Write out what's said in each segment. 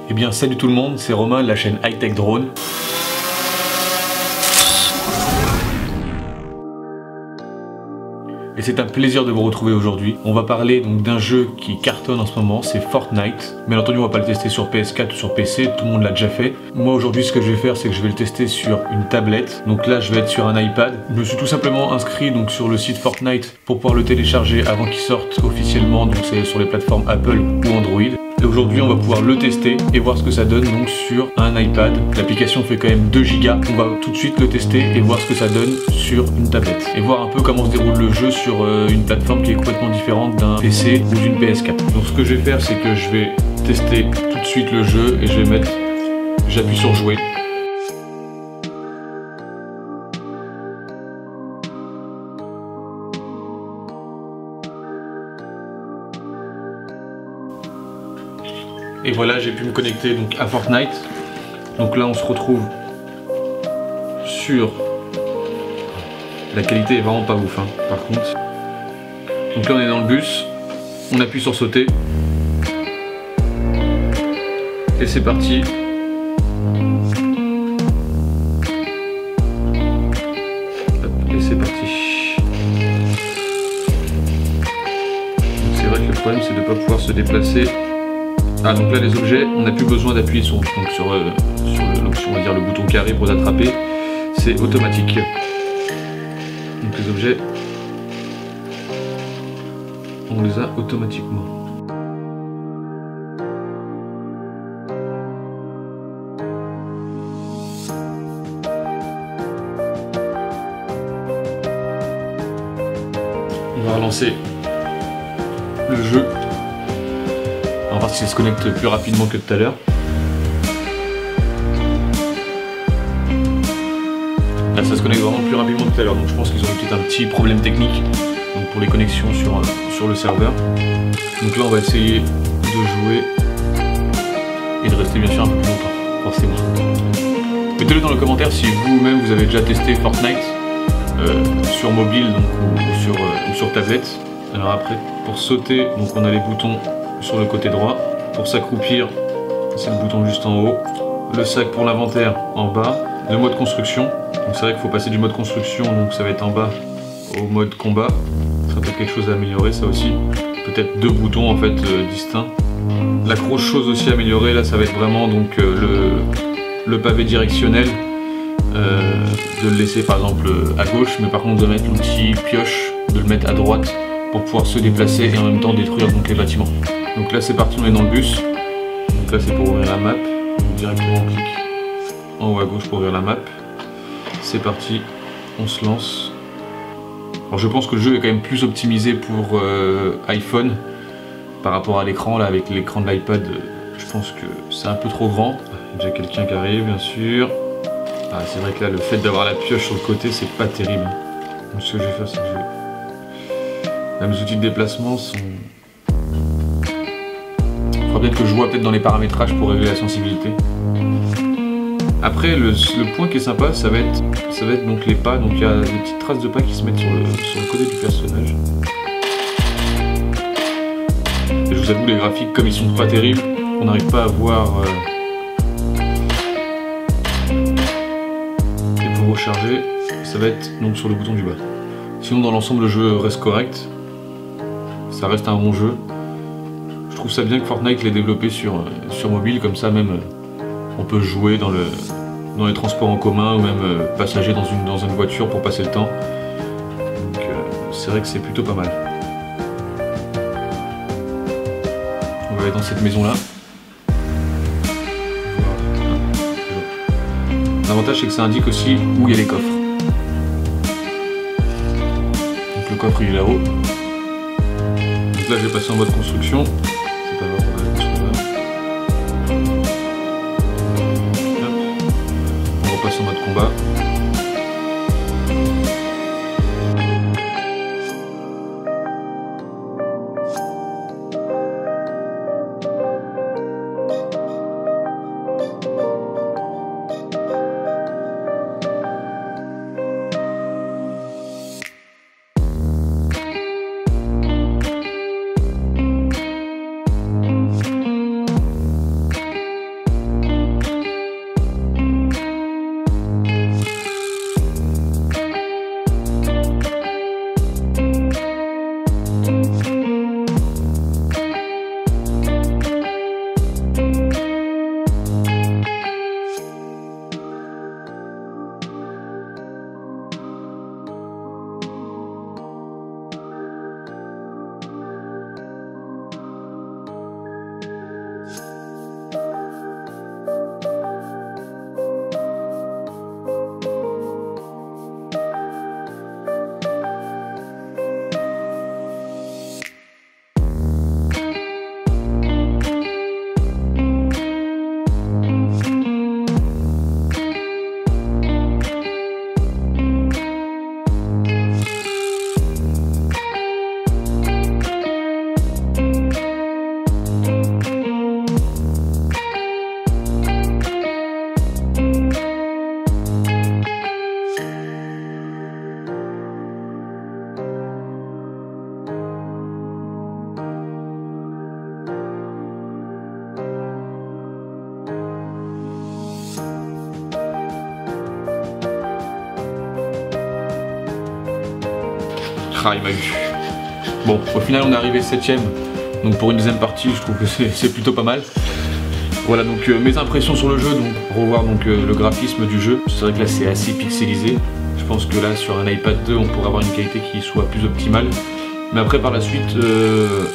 Eh bien salut tout le monde, c'est Romain de la chaîne High Tech Drone. Et c'est un plaisir de vous retrouver aujourd'hui. On va parler donc d'un jeu qui cartonne en ce moment, c'est Fortnite. Bien entendu, on va pas le tester sur PS4 ou sur PC, tout le monde l'a déjà fait. Moi aujourd'hui, ce que je vais faire, c'est que je vais le tester sur une tablette. Donc là, je vais être sur un iPad. Je me suis tout simplement inscrit donc sur le site Fortnite pour pouvoir le télécharger avant qu'il sorte officiellement. Donc c'est sur les plateformes Apple ou Android. Et aujourd'hui, on va pouvoir le tester et voir ce que ça donne donc sur un iPad. L'application fait quand même 2 Go. On va tout de suite le tester et voir ce que ça donne sur une tablette. Et voir un peu comment se déroule le jeu sur une plateforme qui est complètement différente d'un PC ou d'une PS4. Donc ce que je vais faire, c'est que je vais tester tout de suite le jeu et je vais mettre... J'appuie sur jouer. Et voilà, j'ai pu me connecter donc à Fortnite. Donc là, on se retrouve sur... La qualité est vraiment pas ouf, hein, par contre. Donc là, on est dans le bus. On appuie sur sauter. Et c'est parti. Hop, et c'est parti. C'est vrai que le problème, c'est de ne pas pouvoir se déplacer. Ah, donc là les objets, on n'a plus besoin d'appuyer sur l'option, on va dire le bouton carré pour les attraper, c'est automatique. Donc les objets, on les a automatiquement. On va relancer le jeu. On va voir si ça se connecte plus rapidement que tout à l'heure. Là, ça se connecte vraiment plus rapidement que tout à l'heure, donc je pense qu'ils ont peut-être un petit problème technique donc pour les connexions sur le serveur. Donc là, on va essayer de jouer et de rester bien sûr un peu plus longtemps, forcément. Mettez-le dans les commentaires si vous-même vous avez déjà testé Fortnite sur mobile donc, ou sur tablette. Alors après, pour sauter, donc on a les boutons sur le côté droit. Pour s'accroupir, c'est le bouton juste en haut. Le sac pour l'inventaire en bas. Le mode construction. Donc c'est vrai qu'il faut passer du mode construction, donc ça va être en bas, au mode combat. Ça sera peut-être quelque chose à améliorer, ça aussi. Peut-être 2 boutons en fait distincts. La grosse chose aussi à améliorer, là ça va être vraiment donc le pavé directionnel. De le laisser par exemple à gauche, mais par contre de mettre l'outil pioche, de le mettre à droite pour pouvoir se déplacer et en même temps détruire donc les bâtiments. Donc là c'est parti, on est dans le bus. Donc là c'est pour ouvrir la map. Donc directement on clique en haut à gauche pour ouvrir la map. C'est parti, on se lance. Alors je pense que le jeu est quand même plus optimisé pour iPhone par rapport à l'écran. Là avec l'écran de l'iPad, je pense que c'est un peu trop grand. Il y a déjà quelqu'un qui arrive bien sûr. Ah, c'est vrai que là le fait d'avoir la pioche sur le côté c'est pas terrible. Donc ce que je vais faire c'est que je vais... Là, mes outils de déplacement sont... Il faudra peut-être que je vois peut-être dans les paramétrages pour régler la sensibilité. Après, le point qui est sympa, ça va être donc les pas. Donc il y a des petites traces de pas qui se mettent sur le côté du personnage. Et je vous avoue, les graphiques, comme ils sont pas terribles, on n'arrive pas à voir... Et pour recharger, ça va être donc sur le bouton du bas. Sinon, dans l'ensemble, le jeu reste correct. Ça reste un bon jeu. Je trouve ça bien que Fortnite l'ait développé sur mobile, comme ça même on peut jouer dans les transports en commun ou même passager dans une voiture pour passer le temps. Donc c'est vrai que c'est plutôt pas mal. On va aller dans cette maison là. L'avantage c'est que ça indique aussi où il y a les coffres. Donc le coffre il est là-haut. Donc là je vais passer en mode construction. C'est pas grave, on va aller construire. On repasse en mode combat. Ah, il m'a eu. Bon, au final on est arrivé 7ème, donc pour une deuxième partie je trouve que c'est plutôt pas mal. Voilà donc mes impressions sur le jeu, donc revoir donc le graphisme du jeu. C'est vrai que là c'est assez pixelisé. Je pense que là sur un iPad 2 on pourrait avoir une qualité qui soit plus optimale. Mais après par la suite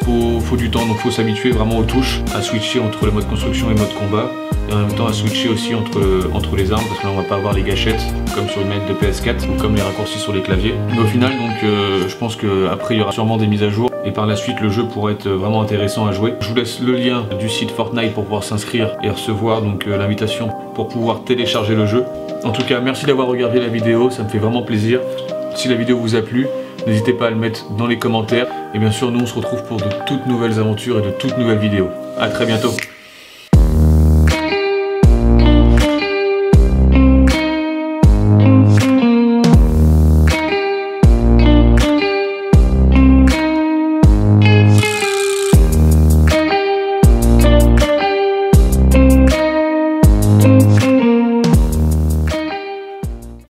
faut du temps, donc faut s'habituer vraiment aux touches, à switcher entre le mode construction et le mode combat, et en même temps à switcher aussi entre les armes, parce que là on va pas avoir les gâchettes comme sur une manette de PS4 ou comme les raccourcis sur les claviers. Mais au final donc je pense qu'après il y aura sûrement des mises à jour et par la suite le jeu pourrait être vraiment intéressant à jouer. Je vous laisse le lien du site Fortnite pour pouvoir s'inscrire et recevoir donc l'invitation pour pouvoir télécharger le jeu. En tout cas merci d'avoir regardé la vidéo, ça me fait vraiment plaisir. Si la vidéo vous a plu, n'hésitez pas à le mettre dans les commentaires. Et bien sûr, nous on se retrouve pour de toutes nouvelles aventures et de toutes nouvelles vidéos. A très bientôt.